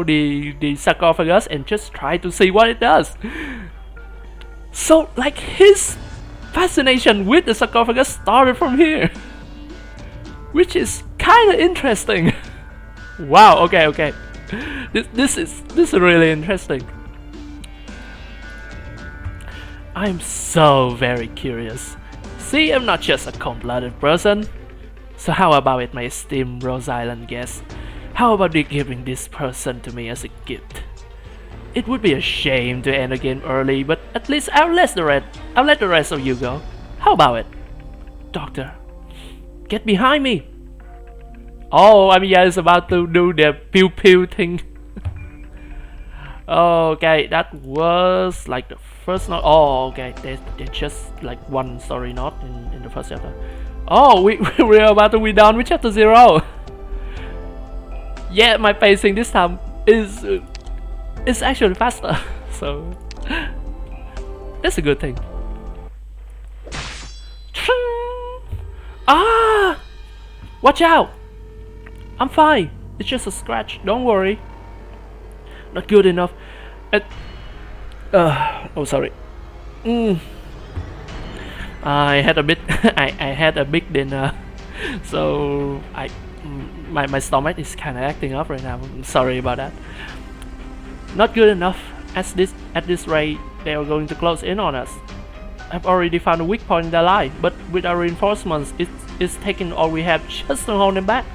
the sarcophagus and just try to see what it does. So like his fascination with the sarcophagus started from here, which is kind of interesting. Wow. Okay. This is really interesting. I'm so very curious. See, I'm not just a cold-blooded person. So how about it, my esteemed Rose Island guest? How about you giving this person to me as a gift? It would be a shame to end the game early, but at least I'll let the rest of you go. How about it? Doctor, get behind me! Oh, I mean, yeah, it's about to do the pew pew thing. Okay, that was like the first note. Oh, okay, they just like one story note in the first chapter. Oh, we're about to be done with chapter 0. Yeah, my pacing this time is actually faster, so that's a good thing. Ah! Watch out! I'm fine. It's just a scratch. Don't worry. Not good enough. Oh, sorry. I had a bit. I had a big dinner, so my stomach is kind of acting up right now. I'm sorry about that. Not good enough. At this rate, they are going to close in on us. I've already found a weak point in their line, but with our reinforcements, it's taking all we have just to hold them back.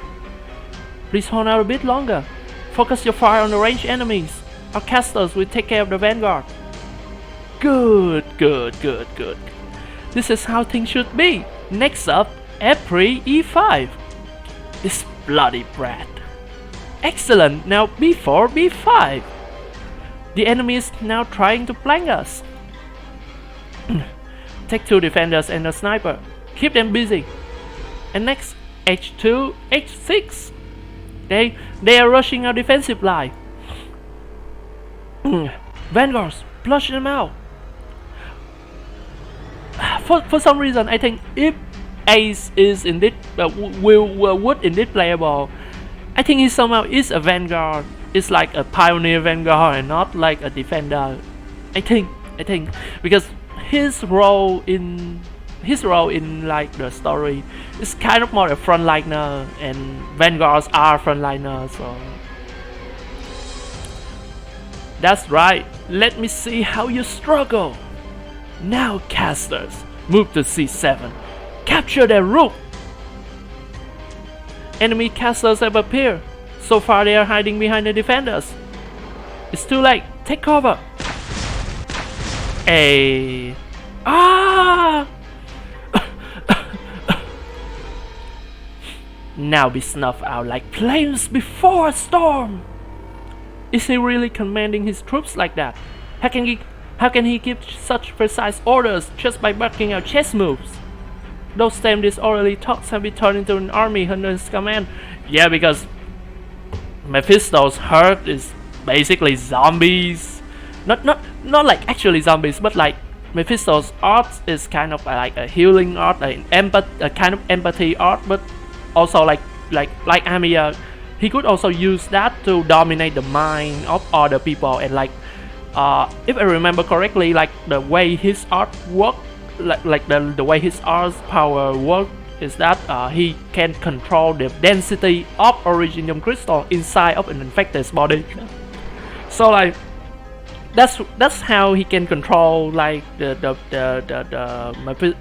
Please hold out a bit longer. Focus your fire on the ranged enemies. Our casters will take care of the vanguard. Good. This is how things should be. Next up, April E5. This bloody brat. Excellent. Now B4, B5. The enemy is now trying to flank us. Take 2 defenders and a sniper. Keep them busy. And next, H2, H6. They are rushing our defensive line. Vanguards, flush them out. For some reason, I think if Ace is indeed would indeed playable, I think he somehow is a vanguard. It's like a pioneer vanguard and not like a defender. I think because his role in like the story is kind of more a frontliner, and vanguards are frontliners. So that's right. Let me see how you struggle. Now, casters, move to C7. Capture their roof. Enemy casters have appeared. So far, they are hiding behind the defenders. It's too late. Take cover. Now be snuffed out like flames before a storm. Is he really commanding his troops like that? How can he give such precise orders just by barking out chess moves? Those same disorderly thoughts have been turned into an army under his command. Yeah, because Mephisto's herd is basically zombies. Not like actually zombies, but like Mephisto's art is kind of like a healing art, like a kind of empathy art, but also like Amiya, he could also use that to dominate the mind of other people. And like if I remember correctly, like the way his art work, like the way his art's power work is that he can control the density of Originium crystal inside of an infected's body. So like that's how he can control like the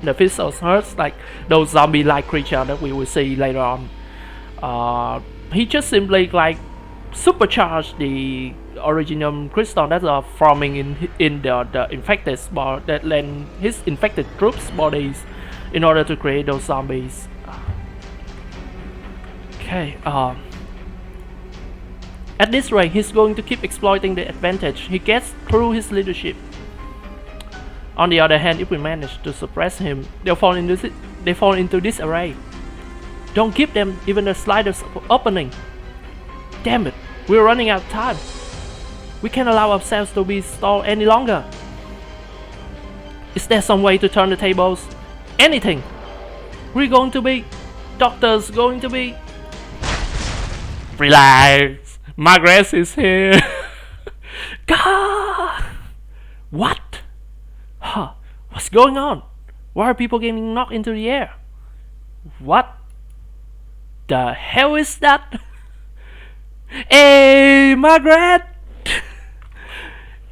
Mephisto's herds, like those zombie-like creatures that we will see later on. He just simply like supercharged the Originium crystal that are forming in the infected body, that lend his infected troops' bodies in order to create those zombies. Okay. At this rate, he's going to keep exploiting the advantage he gets through his leadership. On the other hand, if we manage to suppress him, they fall into disarray. Don't give them even the slightest opening. Damn it, we're running out of time. We can't allow ourselves to be stalled any longer. Is there some way to turn the tables? Anything. We're going to be... Doctor's going to be... Relax. Margaret is here. God! What? Huh? What's going on? Why are people getting knocked into the air? What the hell is that? Hey, Margaret!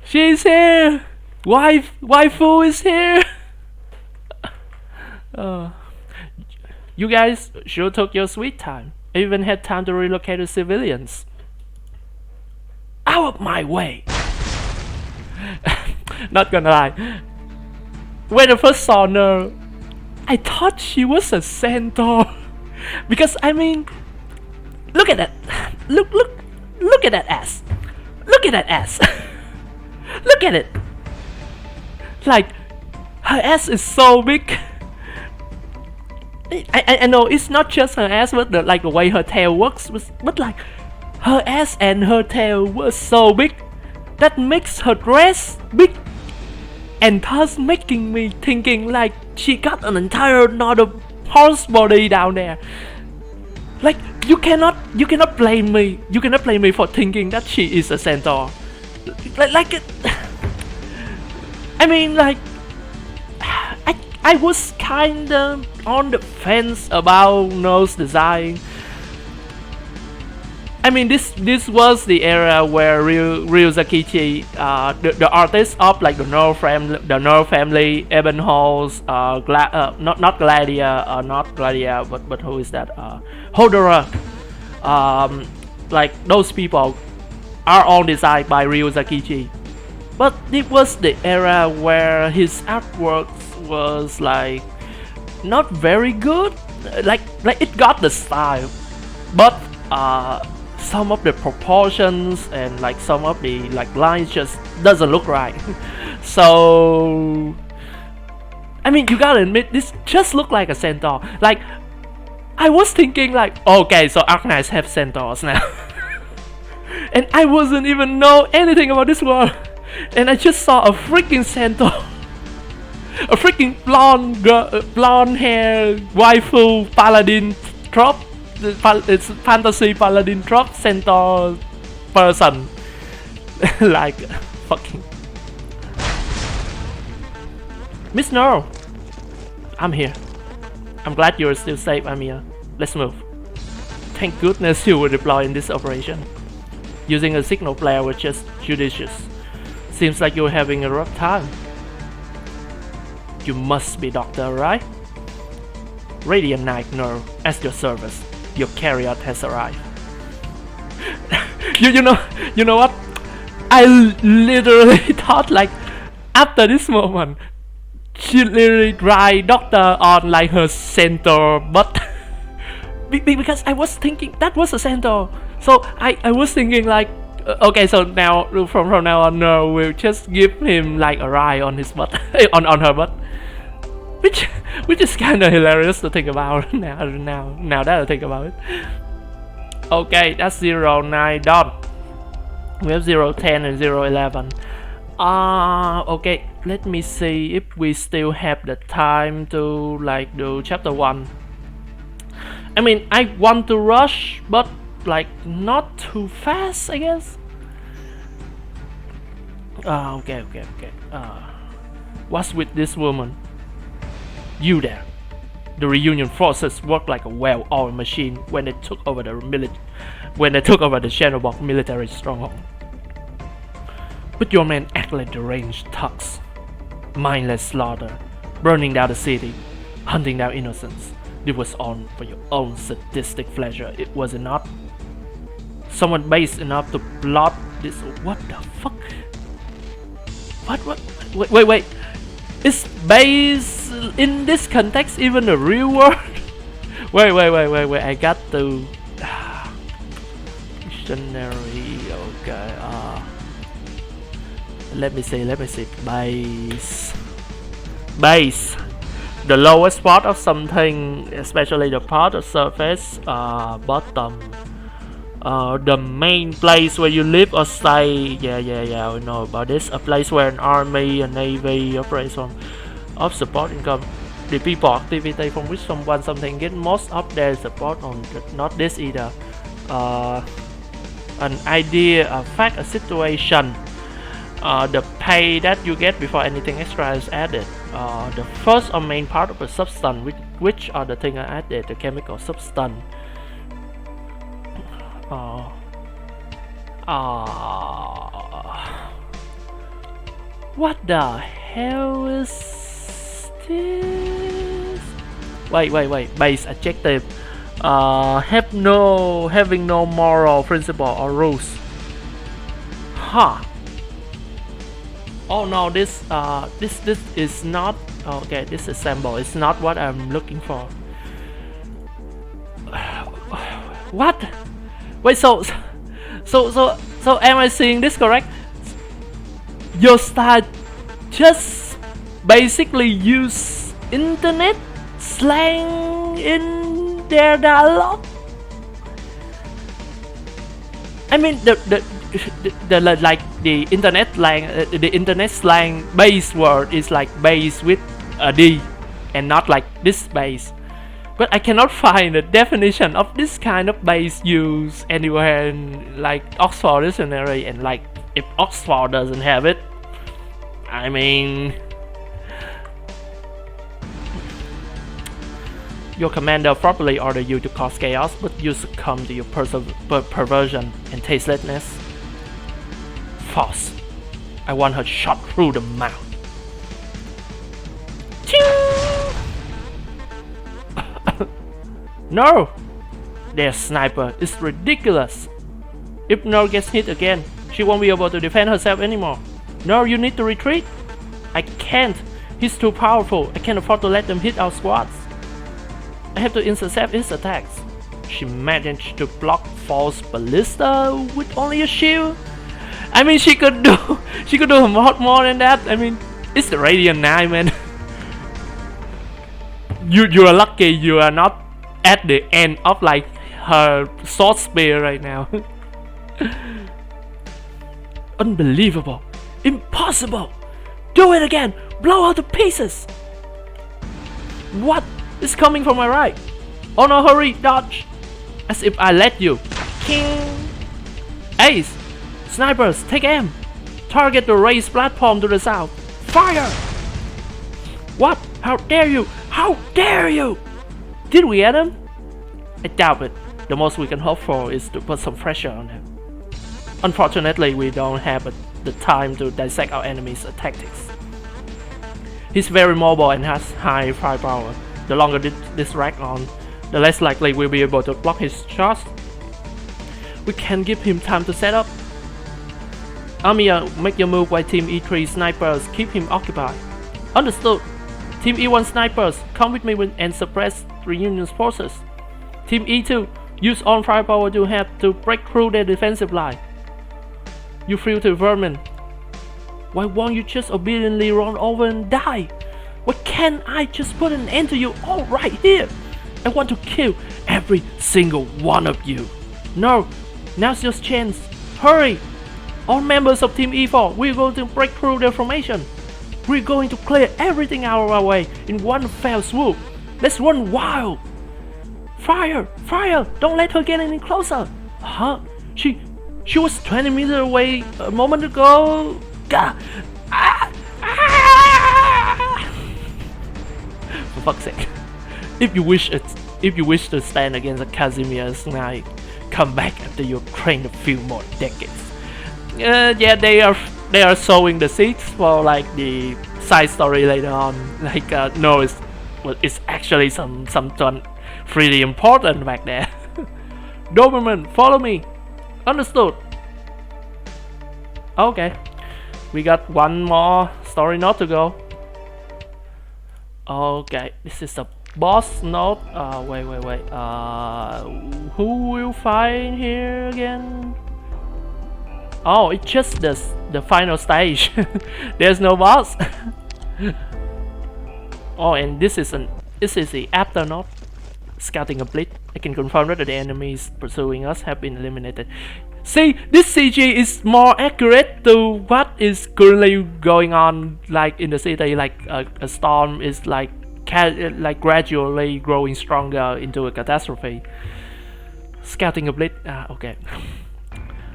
She's here! Waifu is here! You guys sure took your sweet time. I even had time to relocate to civilians. Out of my way! Not gonna lie. When I first saw her, I thought she was a centaur. Because I mean, look at that. Look at that ass. Look at that ass. Look at it. Like, her ass is so big. I know it's not just her ass, but like the way her tail works, but like her ass and her tail were so big that makes her dress big, and thus making me thinking like she got an entire another horse body down there. Like you cannot blame me. You cannot blame me for thinking that she is a centaur. Like I mean, like I was kinda on the fence about nose design. I mean, this was the era where Ryuzakichi, the artist of like the Nerd family, Ebon Halls, not Gladia, but who is that? Hodora. Like those people are all designed by Ryuzakichi. But it was the era where his artworks was like not very good. Like it got the style, but some of the proportions and like some of the like lines just doesn't look right. So I mean, you gotta admit, this just look like a centaur. Like I was thinking like, okay, so Arknights have centaurs now. And I wasn't even know anything about this world, and I just saw a freaking centaur. A freaking blonde hair waifu paladin trop. It's fantasy paladin trop centaur person. Like fucking Miss Nero, I'm here. I'm glad you're still safe, Amir. Let's move. Thank goodness you were deployed in this operation. Using a signal player was just judicious. Seems like you're having a rough time. You must be Doctor, right? Radiant Knight Nero, at your service. Your carrier has arrived. you know what? I literally thought like after this moment, she literally tried Doctor on like her centaur butt. Because I was thinking that was a centaur. So I was thinking like, okay, so now from now on, no, we'll just give him like a ride on his butt, on her butt, which is kind of hilarious to think about now that I think about it. Okay, that's 09 done. We have 010 and 011. Okay, let me see if we still have the time to like do chapter 1. I mean, I want to rush, but like not too fast, I guess. Okay. What's with this woman? You there. The reunion forces worked like a well-oiled machine when they took over the Shadowbox military stronghold. But your men act like deranged thugs. Mindless slaughter, burning down the city, hunting down innocents. It was all for your own sadistic pleasure, it was it not? Someone base enough to plot this. What the fuck? What? Wait. Is base in this context even a real word? Wait. I got to dictionary. Okay. Let me see. Base. The lowest part of something, especially the part of surface, bottom. The main place where you live or stay. Yeah, we know about this. A place where an army, a navy operates from of support income. The people activity from which something get most of their support on. Not this either. an idea, a fact, a situation. The pay that you get before anything extra is added. The first or main part of a substance, which are the thing I added, the chemical substance. What the hell is this? Wait. Base adjective. Having no moral principle or rules. Huh. Oh no, this is not okay. This example is not what I'm looking for. What? Wait, so am I seeing this correct? Your style just basically use internet slang in their dialogue. I mean the like the internet slang base word is like base with a D and not like this base. But I cannot find a definition of this kind of base used anywhere in like Oxford Dictionary, and like if Oxford doesn't have it, I mean, your commander probably ordered you to cause chaos, but you succumb to your perversion and tastelessness. False. I want her shot through the mouth. No! Their sniper is ridiculous. If Nor gets hit again, she won't be able to defend herself anymore. No, you need to retreat. I can't. He's too powerful. I can't afford to let them hit our squads. I have to intercept his attacks. She managed to block false ballista with only a shield. I mean, she could do a lot more than that. I mean, it's the Radiant 9, man. You are lucky you are not at the end of like her sword spear right now. Unbelievable. Impossible. Do it again. Blow her to pieces. What is coming from my right? Oh no, hurry, dodge. As if I let you. King. Ace. Snipers, take aim. Target the raised platform to the south. Fire. What? How dare you? How dare you? Did we get him? I doubt it. The most we can hope for is to put some pressure on him. Unfortunately, we don't have the time to dissect our enemy's tactics. He's very mobile and has high firepower. The longer this drags on, the less likely we'll be able to block his shots. We can give him time to set up. Amiya, make your move while Team E3 snipers keep him occupied. Understood. Team E1 snipers, come with me and suppress Reunion's forces. Team E2, use all firepower you have to break through their defensive line. You filthy vermin. Why won't you just obediently run over and die? Why can't I just put an end to you all right here? I want to kill every single one of you. No, now's your chance. Hurry! All members of Team E4, we're going to break through their formation. We're going to clear everything out of our way in one fell swoop. Let's run wild! Fire! Fire! Don't let her get any closer! Huh? She was 20 meters away a moment ago. Gah! Ah! Ah! For fuck's sake. If you wish to stand against Casimir's knight, come back after you've trained a few more decades. Yeah, they are sowing the seeds for like the side story later on. Like no, it's actually something really important back there. Doberman, follow me. Understood. Okay, we got one more story note to go. Okay, this is a boss note. Wait. Who will find here again? Oh, it's just the final stage. There's no boss. Oh, and this is the after note. Scouting a blitz. I can confirm that the enemies pursuing us have been eliminated. See, this CG is more accurate to what is currently going on, like in the city. Like a storm is like gradually growing stronger into a catastrophe. Scouting a blitz. Okay.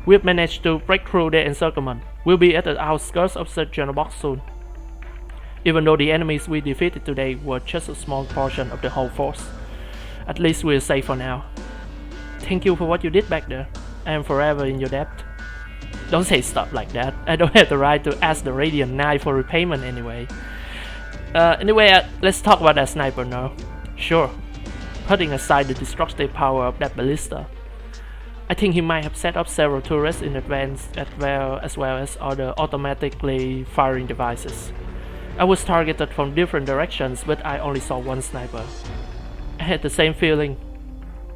We've managed to break through their encirclement. We'll be at the outskirts of the general box soon. Even though the enemies we defeated today were just a small portion of the whole force. At least we're safe for now. Thank you for what you did back there. I am forever in your debt. Don't say stuff like that. I don't have the right to ask the Radiant Knight for repayment anyway. Anyway, let's talk about that sniper now. Sure. Putting aside the destructive power of that ballista, I think he might have set up several turrets in advance as well as other automatically firing devices. I was targeted from different directions, but I only saw one sniper. I had the same feeling.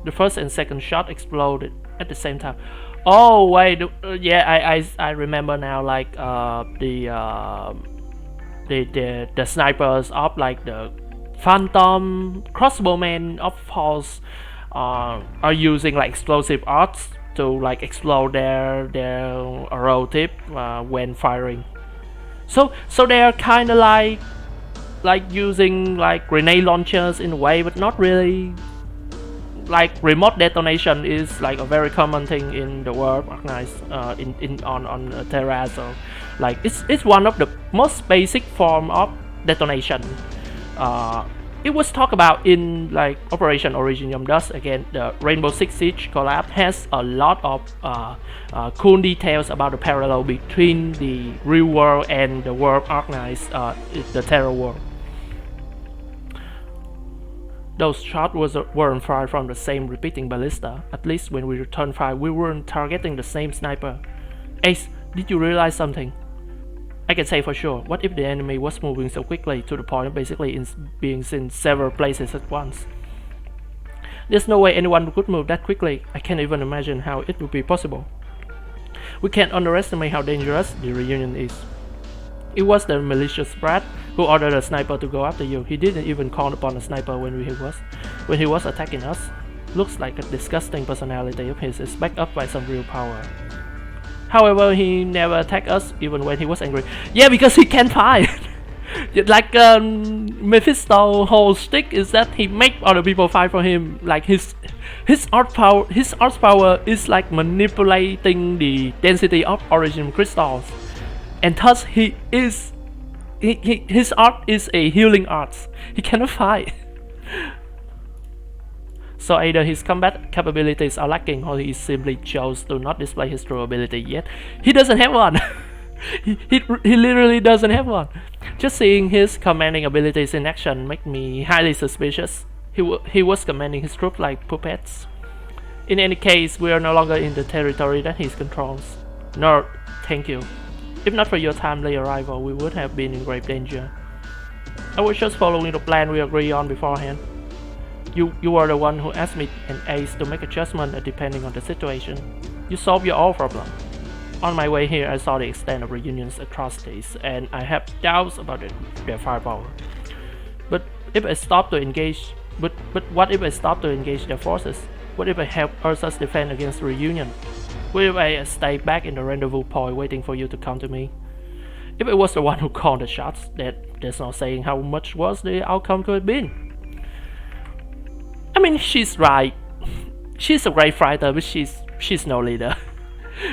The first and second shot exploded at the same time. Oh wait, yeah, I remember now. Like the snipers of like the Phantom crossbowmen of course are using like explosive arts to like explode their arrow tip when firing. So they are kind of like using like grenade launchers in a way, but not really. Like remote detonation is like a very common thing in the world of Arknights on Terra. So like it's one of the most basic form of detonation. It was talked about in like Operation Originium Dust. Again, the Rainbow Six Siege collab has a lot of cool details about the parallel between the real world and the world of Arknights, the Terra world. Those shots weren't fired from the same repeating ballista. At least when we returned fire, we weren't targeting the same sniper. Ace, did you realize something? I can say for sure, what if the enemy was moving so quickly to the point of basically being in several places at once? There's no way anyone could move that quickly. I can't even imagine how it would be possible. We can't underestimate how dangerous the reunion is. It was the malicious brat who ordered a sniper to go after you. He didn't even call upon a sniper when he was attacking us. Looks like a disgusting personality of his is backed up by some real power. However, he never attacked us even when he was angry. Yeah, because he can't fight. Like Mephisto whole stick is that he make other people fight for him. Like his art power is like manipulating the density of origin crystals. And thus his art is a healing art. He cannot fight. So either his combat capabilities are lacking or he simply chose to not display his true ability yet. He doesn't have one. he literally doesn't have one. Just seeing his commanding abilities in action make me highly suspicious. He was commanding his troops like puppets. In any case, we are no longer in the territory that he controls. No, thank you. If not for your timely arrival, we would have been in grave danger. I was just following the plan we agreed on beforehand. You were the one who asked me and Ace to make adjustments depending on the situation. You solved your own problem. On my way here, I saw the extent of Reunion's atrocities, and I have doubts about their firepower. But if I stop to engage, but what if I stop to engage their forces? What if I help Ursa's defend against Reunion? What if I stay back in the rendezvous point waiting for you to come to me? If I was the one who called the shots, there's no saying how much worse the outcome could have been. I mean, she's right. She's a great fighter, but she's no leader.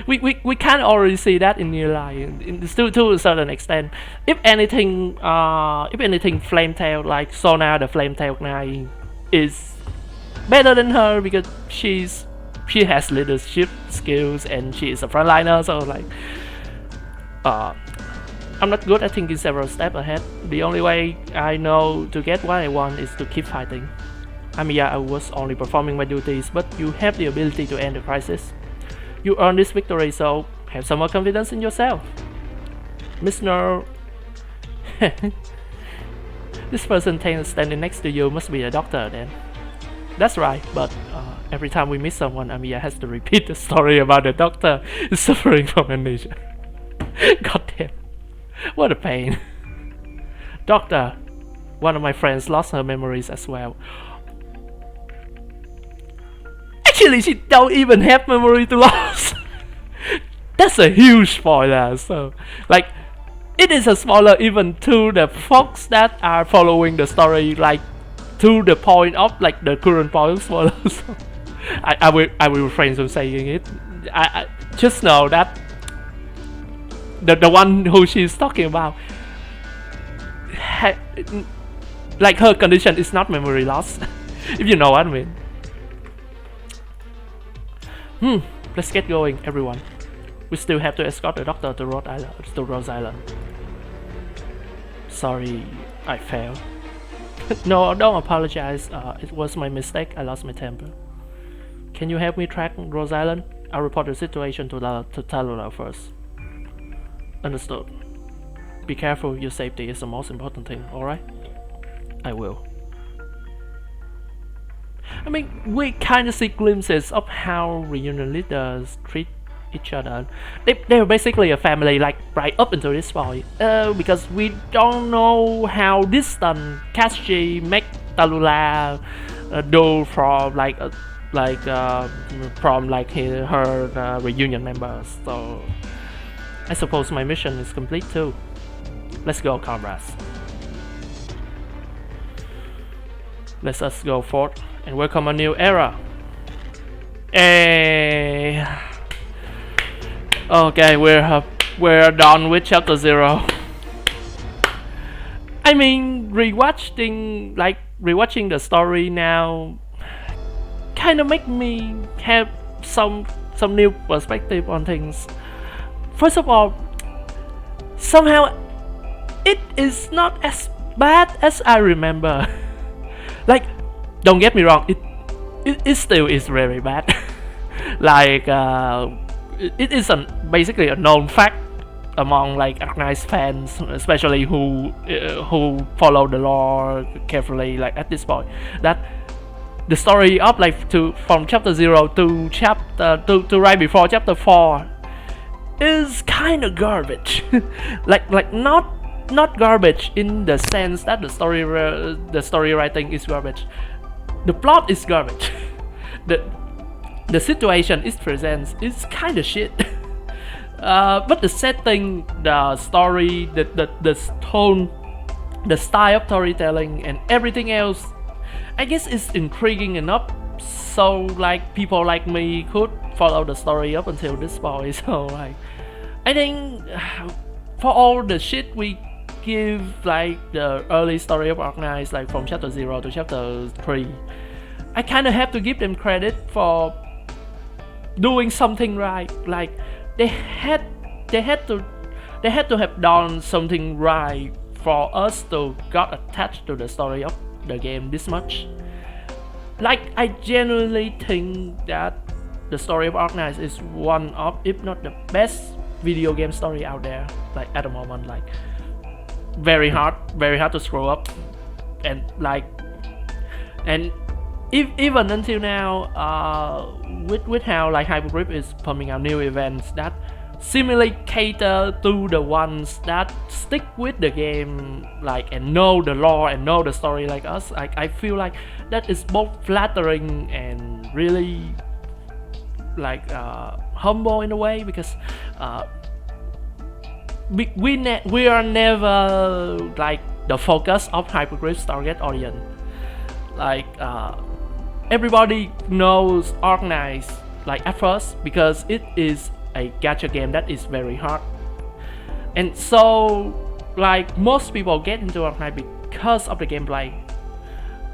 we can already see that in New Line, to a certain extent. If anything, Flametail like Sona the Flametail Knight is better than her because she has leadership skills and she is a frontliner. So like, I'm not good at thinking several steps ahead. The only way I know to get what I want is to keep fighting. I mean, yeah, I was only performing my duties, but you have the ability to end the crisis. You earned this victory, so have some more confidence in yourself. Mr. This person standing next to you must be a doctor then. That's right, but every time we meet someone, Amiya has to repeat the story about the doctor suffering from amnesia. God damn, what a pain. Doctor, one of my friends lost her memories as well. Actually, she don't even have memory to lose. That's a huge spoiler. So, like, it is a spoiler even to the folks that are following the story, like, to the point of like the current point of spoilers. So, I will refrain from saying it. I just know that the one who she's talking about, like her condition is not memory loss, if you know what I mean. Let's get going, everyone. We still have to escort the doctor to Rose Island. Sorry, I failed. No, don't apologize. It was my mistake. I lost my temper. Can you help me track Rose Island? I'll report the situation to Tallulah first. Understood. Be careful. Your safety is the most important thing. All right? I will. I mean, we kind of see glimpses of how reunion leaders treat each other. They're basically a family, like right up until this point. Because we don't know how distant Kashi make Tallulah do from her reunion members. So I suppose my mission is complete too. Let's go, comrades. Let us go forth and welcome a new era. Hey. Okay, we're done with chapter 0. I mean, rewatching the story now kind of make me have some new perspective on things. First of all, somehow it is not as bad as I remember. Like, don't get me wrong, it still is very bad. Like, it is basically a known fact among like Arknights fans, especially who follow the lore carefully. Like at this point, that the story of from chapter 0 to chapter to right before chapter 4 is kind of garbage. like not garbage in the sense that the story writing is garbage. The plot is garbage. The situation it presents is kind of shit. But the setting, the story, the tone, the style of storytelling, and everything else, I guess is intriguing enough. So like people like me could follow the story up until this point. So like, I think for all the shit we give like the early story of Arknights, like from chapter 0 to chapter 3, I kind of have to give them credit for doing something right. Like they had to have done something right for us to got attached to the story of the game this much. Like I genuinely think that the story of Arknights is one of, if not the best video game story out there. Like at the moment, like very hard to screw up, and even until now, with how like Hypergrip is pumping out new events that seemingly cater to the ones that stick with the game, like, and know the lore and know the story like us. I feel like that is both flattering and really like humble in a way, because we are never like the focus of Hypergrip's target audience. Like everybody knows Arknights like at first because it is a gacha game that is very hard, and so like most people get into Arknights because of the gameplay,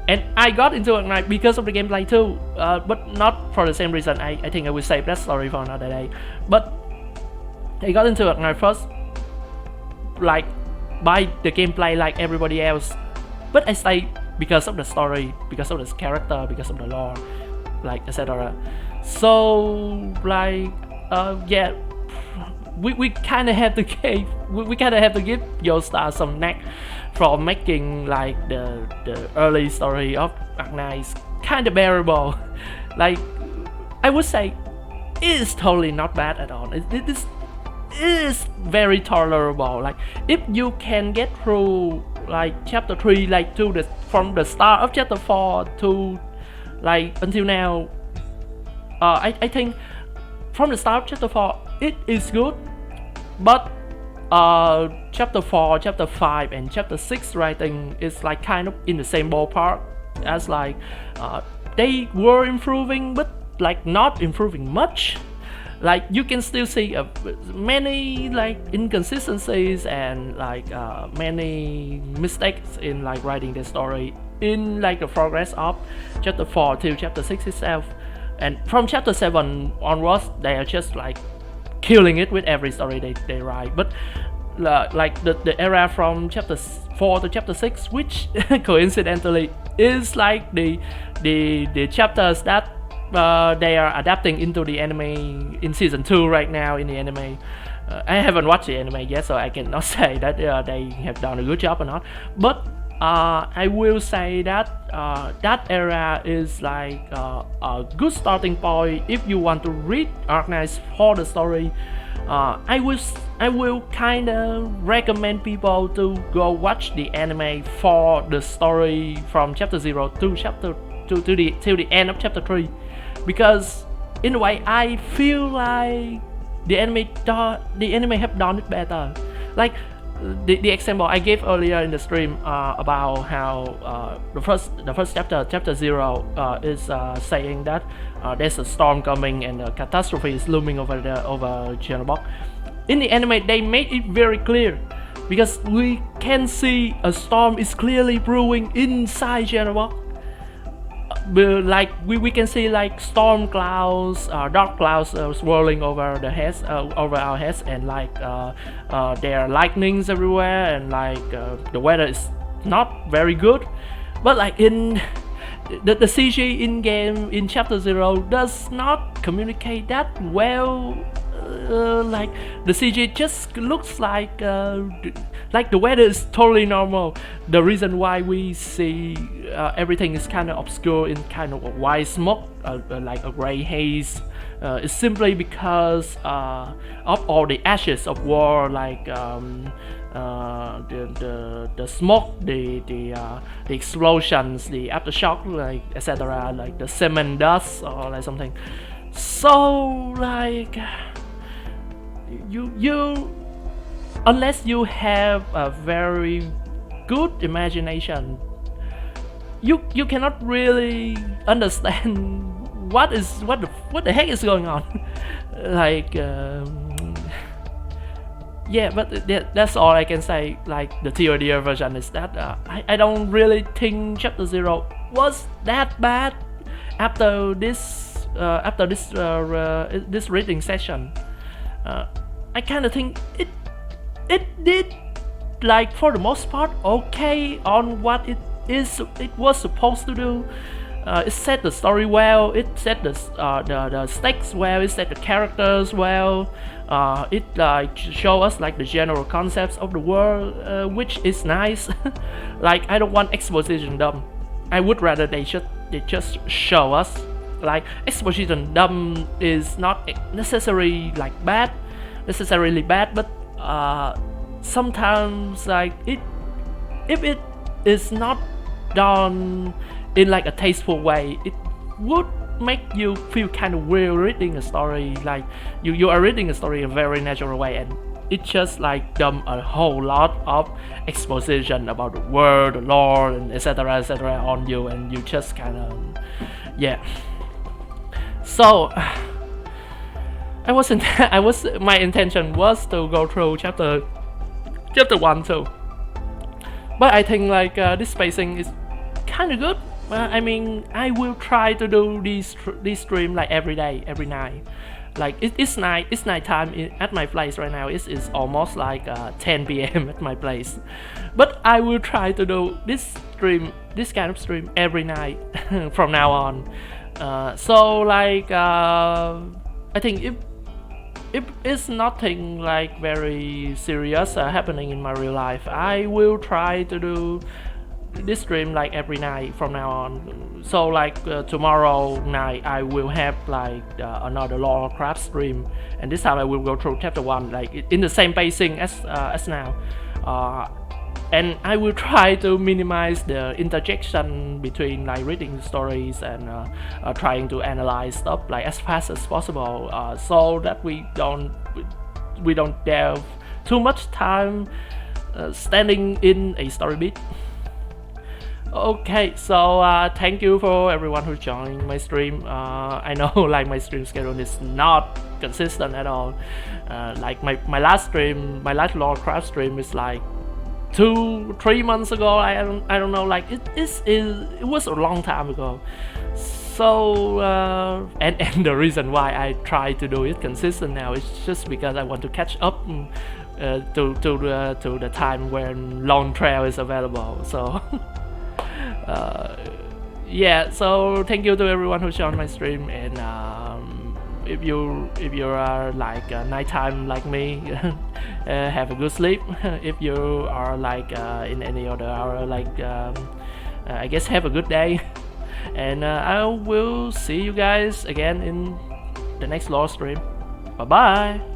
and I got into Arknights because of the gameplay too, but not for the same reason. I think I will save that story for another day. But I got into Arknights first like by the gameplay like everybody else, but I stayed because of the story, because of the character, because of the lore, like etc. So like yeah, we kind of have to give Yosta some knack from making like the early story of Arknights kind of bearable. Like I would say it is totally not bad at all. It is very tolerable. Like if you can get through like chapter 3 like to from the start of chapter 4 to like until now, I think from the start of chapter 4 it is good, but chapter 4, chapter 5 and chapter 6 writing is like kind of in the same ballpark as like they were improving but like not improving much. like you can still see many like inconsistencies and like many mistakes in like writing the story in like the progress of chapter 4 to chapter 6 itself. And from chapter 7 onwards, they are just like killing it with every story they write. But like the era from chapter 4 to chapter 6, which coincidentally is like the chapters that they are adapting into the anime in season 2 right now in the anime. I haven't watched the anime yet, so I cannot say that they have done a good job or not. But I will say that that era is like a good starting point if you want to read Arknights for the story. I will kind of recommend people to go watch the anime for the story from chapter 0 to chapter to the end of chapter 3, because in a way I feel like the anime have done it better. Like the example I gave earlier in the stream about how the first chapter 0 is saying that there's a storm coming and a catastrophe is looming over Genobok. In the anime they made it very clear, because we can see a storm is clearly brewing inside Genobok. Like we can see like storm clouds, dark clouds swirling over the heads, over our heads, and like there are lightnings everywhere, and like the weather is not very good. But like in the CG in game in chapter 0 does not communicate that well. Like the CG just looks like the weather is totally normal. The reason why we see everything is kind of obscure in kind of a white smoke, like a gray haze, is simply because of all the ashes of war, like the smoke, the explosions, the aftershock, like etc., like the cement dust or like something. So like you unless you have a very good imagination, you cannot really understand what the heck is going on. Like yeah, but that's all I can say. Like the theory version is that I don't really think chapter 0 was that bad after this reading session. I kind of think it did, like for the most part, okay on what it was supposed to do. It set the story well, it set the stakes well, it set the characters well. It like show us like the general concepts of the world, which is nice. Like I don't want exposition dump. I would rather they just show us. Like exposition dump is not necessarily bad, but sometimes like if it is not done in like a tasteful way, it would make you feel kind of weird reading a story. Like you are reading a story in a very natural way, and it just like dump a whole lot of exposition about the world, the lore, and etc on you, and you just kind of yeah. So my intention was to go through chapter 1 too, but I think like this spacing is kind of good. I mean, I will try to do this stream like every day, every night. Like it's night time at my place right now. It's almost like 10 p.m. at my place, but I will try to do this kind of stream every night from now on. So like I think if it's nothing like very serious happening in my real life, I will try to do this stream like every night from now on. So like tomorrow night I will have like another LoreCraft stream, and this time I will go through chapter 1 like in the same pacing as now. And I will try to minimize the interjection between like reading stories and trying to analyze stuff like as fast as possible, so that we don't delve too much time standing in a story beat. Okay, so thank you for everyone who joined my stream. I know like my stream schedule is not consistent at all. Like my last stream, my last LoreCraft stream is like 2-3 months ago. I don't know. Like it was a long time ago. So and the reason why I try to do it consistent now is just because I want to catch up to the time when long trail is available. So. Yeah, so thank you to everyone who joined my stream, and if you are like nighttime like me, have a good sleep. If you are like in any other hour, like I guess have a good day, and I will see you guys again in the next lore stream. Bye bye.